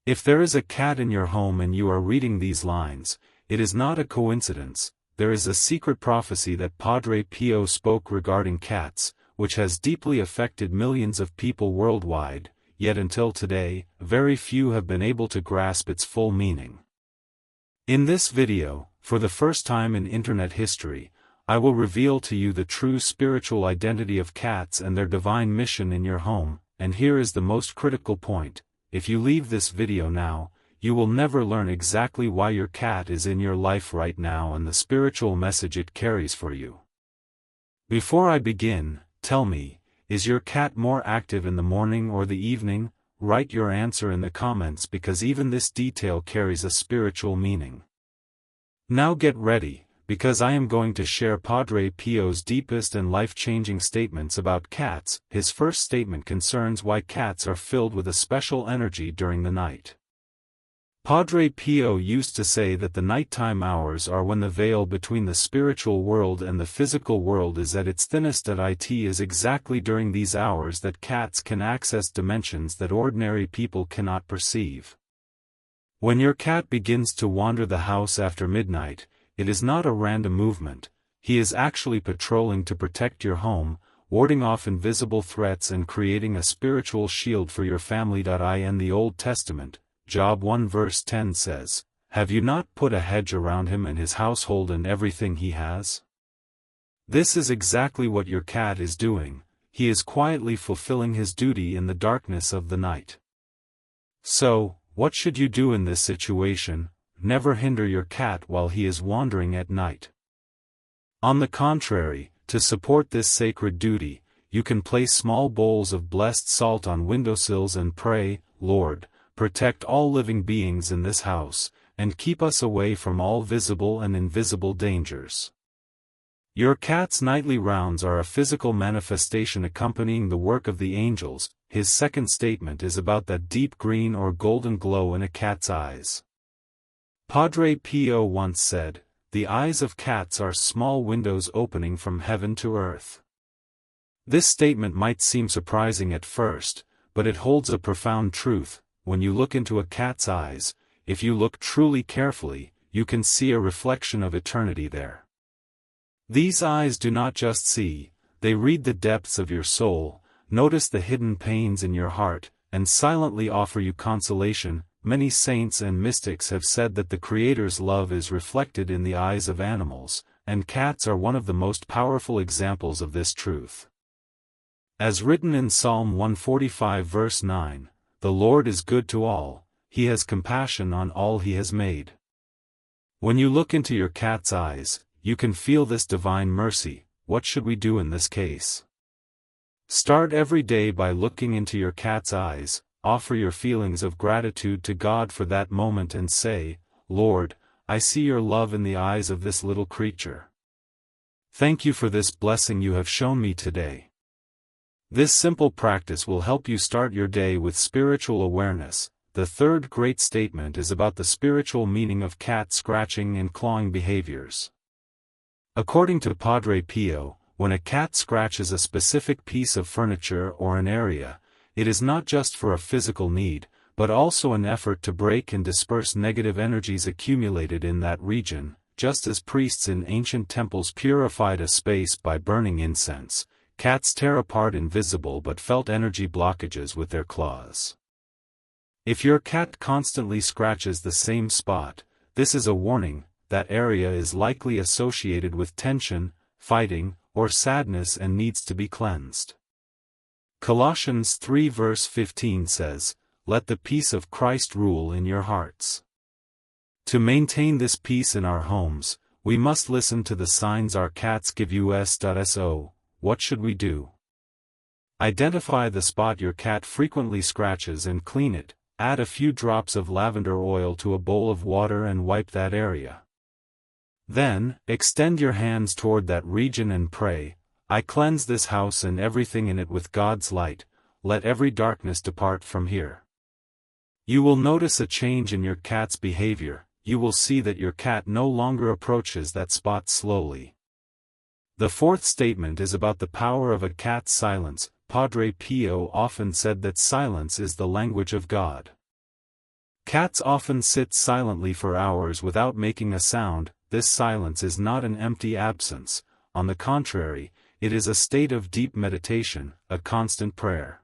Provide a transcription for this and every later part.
If there is a cat in your home and you are reading these lines, it is not a coincidence. There is a secret prophecy that Padre Pio spoke regarding cats, which has deeply affected millions of people worldwide, yet until today, very few have been able to grasp its full meaning. In this video, for the first time in internet history, I will reveal to you the true spiritual identity of cats and their divine mission in your home, and here is the most critical point. If you leave this video now, you will never learn exactly why your cat is in your life right now and the spiritual message it carries for you. Before I begin, tell me, is your cat more active in the morning or the evening? Write your answer in the comments because even this detail carries a spiritual meaning. Now get ready, because I am going to share Padre Pio's deepest and life-changing statements about cats. His first statement concerns why cats are filled with a special energy during the night. Padre Pio used to say that the nighttime hours are when the veil between the spiritual world and the physical world is at its thinnest. It is exactly during these hours that cats can access dimensions that ordinary people cannot perceive. When your cat begins to wander the house after midnight, it is not a random movement. He is actually patrolling to protect your home, warding off invisible threats and creating a spiritual shield for your family. In the Old Testament, Job 1 verse 10 says, "Have you not put a hedge around him and his household and everything he has?" This is exactly what your cat is doing. He is quietly fulfilling his duty in the darkness of the night. So, what should you do in this situation? Never hinder your cat while he is wandering at night. On the contrary, to support this sacred duty, you can place small bowls of blessed salt on windowsills and pray, "Lord, protect all living beings in this house, and keep us away from all visible and invisible dangers." Your cat's nightly rounds are a physical manifestation accompanying the work of the angels. His second statement is about that deep green or golden glow in a cat's eyes. Padre Pio once said, "The eyes of cats are small windows opening from heaven to earth." This statement might seem surprising at first, but it holds a profound truth. When you look into a cat's eyes, if you look truly carefully, you can see a reflection of eternity there. These eyes do not just see, they read the depths of your soul, notice the hidden pains in your heart, and silently offer you consolation. Many saints and mystics have said that the Creator's love is reflected in the eyes of animals, and cats are one of the most powerful examples of this truth. As written in Psalm 145 verse 9, "The Lord is good to all, He has compassion on all He has made." When you look into your cat's eyes, you can feel this divine mercy. What should we do in this case? Start every day by looking into your cat's eyes. Offer your feelings of gratitude to God for that moment and say, "Lord, I see your love in the eyes of this little creature. Thank you for this blessing you have shown me today." This simple practice will help you start your day with spiritual awareness. The third great statement is about the spiritual meaning of cat scratching and clawing behaviors. According to Padre Pio, when a cat scratches a specific piece of furniture or an area, it is not just for a physical need, but also an effort to break and disperse negative energies accumulated in that region. Just as priests in ancient temples purified a space by burning incense, cats tear apart invisible but felt energy blockages with their claws. If your cat constantly scratches the same spot, this is a warning. That area is likely associated with tension, fighting, or sadness and needs to be cleansed. Colossians 3 verse 15 says, "Let the peace of Christ rule in your hearts." To maintain this peace in our homes, we must listen to the signs our cats give us. So, what should we do? Identify the spot your cat frequently scratches and clean it. Add a few drops of lavender oil to a bowl of water and wipe that area. Then, extend your hands toward that region and pray, "I cleanse this house and everything in it with God's light, let every darkness depart from here." You will notice a change in your cat's behavior. You will see that your cat no longer approaches that spot slowly. The fourth statement is about the power of a cat's silence. Padre Pio often said that silence is the language of God. Cats often sit silently for hours without making a sound. This silence is not an empty absence, on the contrary, it is a state of deep meditation, a constant prayer.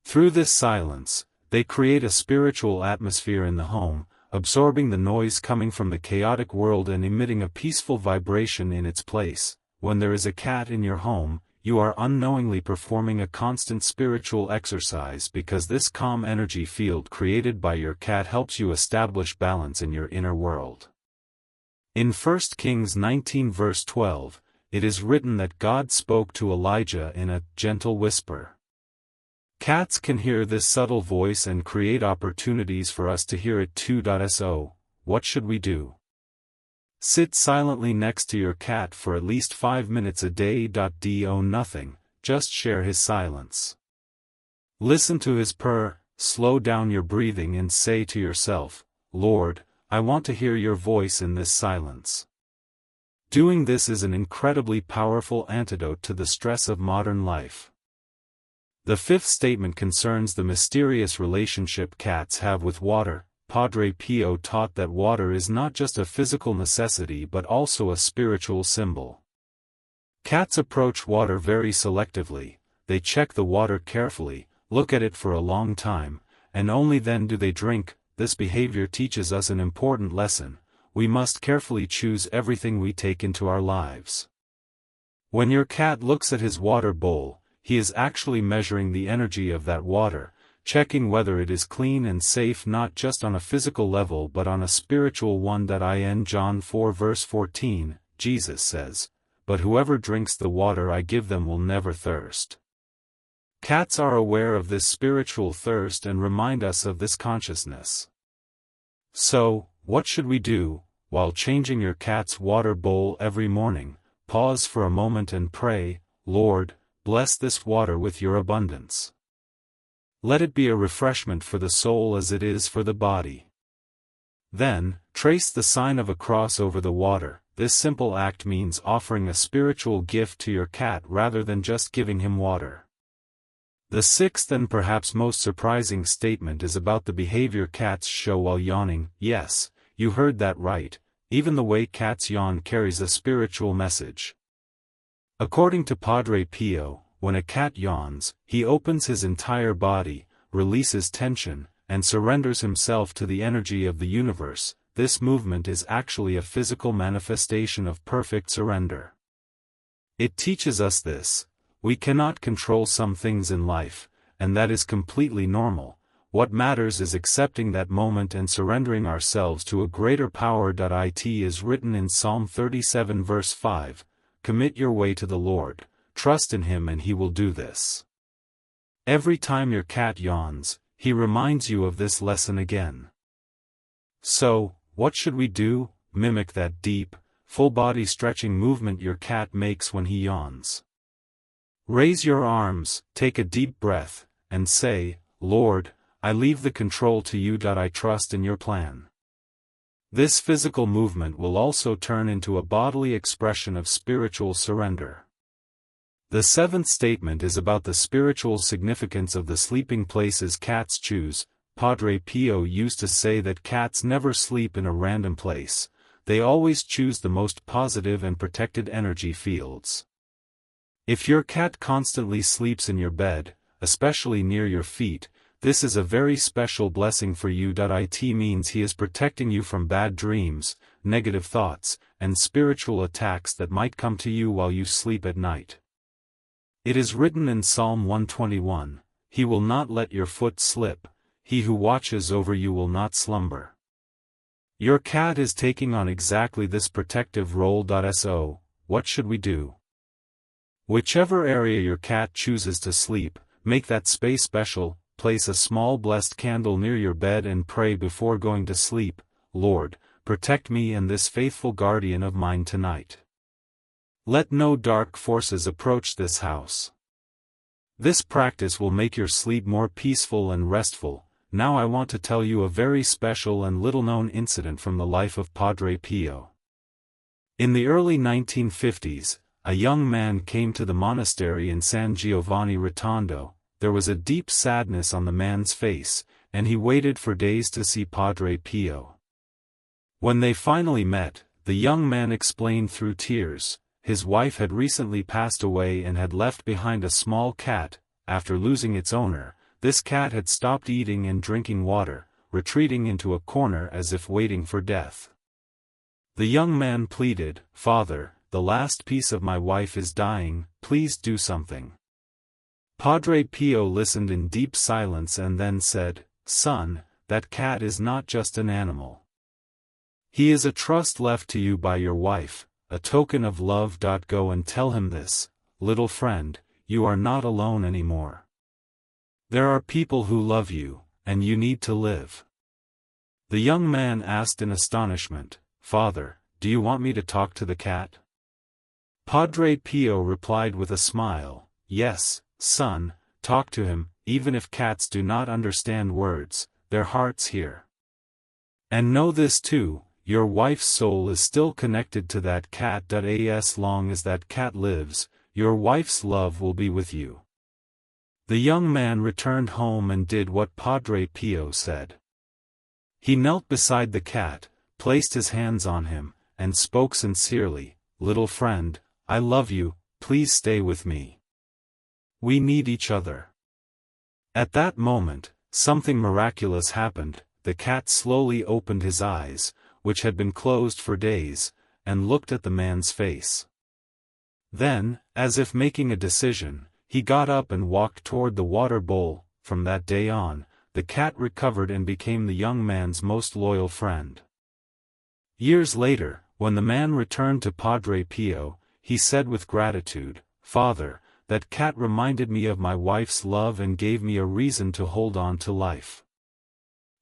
Through this silence, they create a spiritual atmosphere in the home, absorbing the noise coming from the chaotic world and emitting a peaceful vibration in its place. When there is a cat in your home, you are unknowingly performing a constant spiritual exercise because this calm energy field created by your cat helps you establish balance in your inner world. In 1 Kings 19 verse 12, it is written that God spoke to Elijah in a gentle whisper. Cats can hear this subtle voice and create opportunities for us to hear it too. So, what should we do? Sit silently next to your cat for at least 5 minutes a day. Do nothing, just share his silence. Listen to his purr, slow down your breathing and say to yourself, Lord, I want to hear your voice in this silence. Doing this is an incredibly powerful antidote to the stress of modern life. The fifth statement concerns the mysterious relationship cats have with water. Padre Pio taught that water is not just a physical necessity but also a spiritual symbol. Cats approach water very selectively, they check the water carefully, look at it for a long time, and only then do they drink. This behavior teaches us an important lesson: we must carefully choose everything we take into our lives. When your cat looks at his water bowl, he is actually measuring the energy of that water, checking whether it is clean and safe not just on a physical level but on a spiritual one. In John 4 verse 14, Jesus says, "But whoever drinks the water I give them will never thirst." Cats are aware of this spiritual thirst and remind us of this consciousness. So, what should we do? While changing your cat's water bowl every morning, pause for a moment and pray, Lord, bless this water with your abundance. Let it be a refreshment for the soul as it is for the body. Then, trace the sign of a cross over the water. This simple act means offering a spiritual gift to your cat rather than just giving him water. The sixth and perhaps most surprising statement is about the behavior cats show while yawning. Yes, you heard that right, even the way cats yawn carries a spiritual message. According to Padre Pio, when a cat yawns, he opens his entire body, releases tension, and surrenders himself to the energy of the universe. This movement is actually a physical manifestation of perfect surrender. It teaches us this: we cannot control some things in life, and that is completely normal. What matters is accepting that moment and surrendering ourselves to a greater power. It is written in Psalm 37 verse 5, "Commit your way to the Lord. Trust in him and he will do this." Every time your cat yawns, he reminds you of this lesson again. So, what should we do? Mimic that deep, full-body stretching movement your cat makes when he yawns. Raise your arms, take a deep breath, and say, Lord, I leave the control to you. I trust in your plan. This physical movement will also turn into a bodily expression of spiritual surrender. The seventh statement is about the spiritual significance of the sleeping places cats choose. Padre Pio used to say that cats never sleep in a random place, they always choose the most positive and protected energy fields. If your cat constantly sleeps in your bed, especially near your feet, this is a very special blessing for you. It means he is protecting you from bad dreams, negative thoughts, and spiritual attacks that might come to you while you sleep at night. It is written in Psalm 121, "He will not let your foot slip, he who watches over you will not slumber." Your cat is taking on exactly this protective role. So, what should we do? Whichever area your cat chooses to sleep, make that space special. Place a small blessed candle near your bed and pray before going to sleep, Lord, protect me and this faithful guardian of mine tonight. Let no dark forces approach this house. This practice will make your sleep more peaceful and restful. Now I want to tell you a very special and little-known incident from the life of Padre Pio. In the early 1950s, a young man came to the monastery in San Giovanni Rotondo. There was a deep sadness on the man's face, and he waited for days to see Padre Pio. When they finally met, the young man explained through tears, his wife had recently passed away and had left behind a small cat. After losing its owner, this cat had stopped eating and drinking water, retreating into a corner as if waiting for death. The young man pleaded, "Father, the last piece of my wife is dying, please do something." Padre Pio listened in deep silence and then said, "Son, that cat is not just an animal. He is a trust left to you by your wife, a token of love. Go and tell him this, little friend, you are not alone anymore. There are people who love you, and you need to live." The young man asked in astonishment, "Father, do you want me to talk to the cat?" Padre Pio replied with a smile, "Yes, son, talk to him, even if cats do not understand words, their hearts hear. And know this too, your wife's soul is still connected to that cat. As long as that cat lives, your wife's love will be with you." The young man returned home and did what Padre Pio said. He knelt beside the cat, placed his hands on him, and spoke sincerely, "Little friend, I love you, please stay with me. We need each other." At that moment, something miraculous happened. The cat slowly opened his eyes, which had been closed for days, and looked at the man's face. Then, as if making a decision, he got up and walked toward the water bowl. From that day on, the cat recovered and became the young man's most loyal friend. Years later, when the man returned to Padre Pio, he said with gratitude, "Father, that cat reminded me of my wife's love and gave me a reason to hold on to life."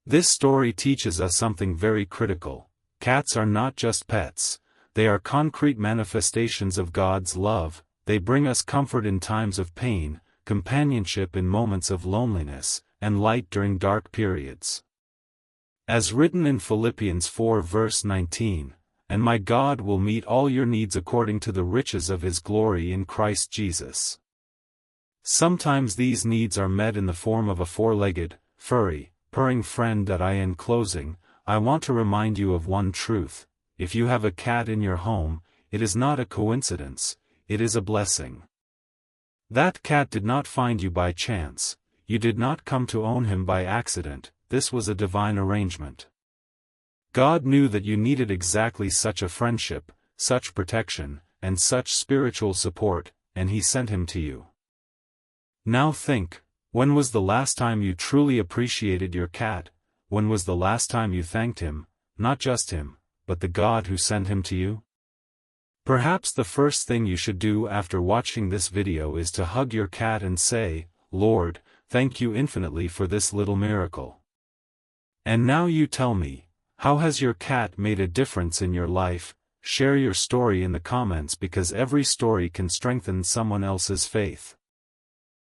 This story teaches us something very critical. Cats are not just pets, they are concrete manifestations of God's love. They bring us comfort in times of pain, companionship in moments of loneliness, and light during dark periods. As written in Philippians 4 verse 19, "And my God will meet all your needs according to the riches of his glory in Christ Jesus." Sometimes these needs are met in the form of a four-legged, furry, purring friend. In closing, I want to remind you of one truth: if you have a cat in your home, it is not a coincidence, it is a blessing. That cat did not find you by chance, you did not come to own him by accident, this was a divine arrangement. God knew that you needed exactly such a friendship, such protection, and such spiritual support, and he sent him to you. Now think, when was the last time you truly appreciated your cat? When was the last time you thanked him, not just him, but the God who sent him to you? Perhaps the first thing you should do after watching this video is to hug your cat and say, "Lord, thank you infinitely for this little miracle." And now you tell me, how has your cat made a difference in your life? Share your story in the comments because every story can strengthen someone else's faith.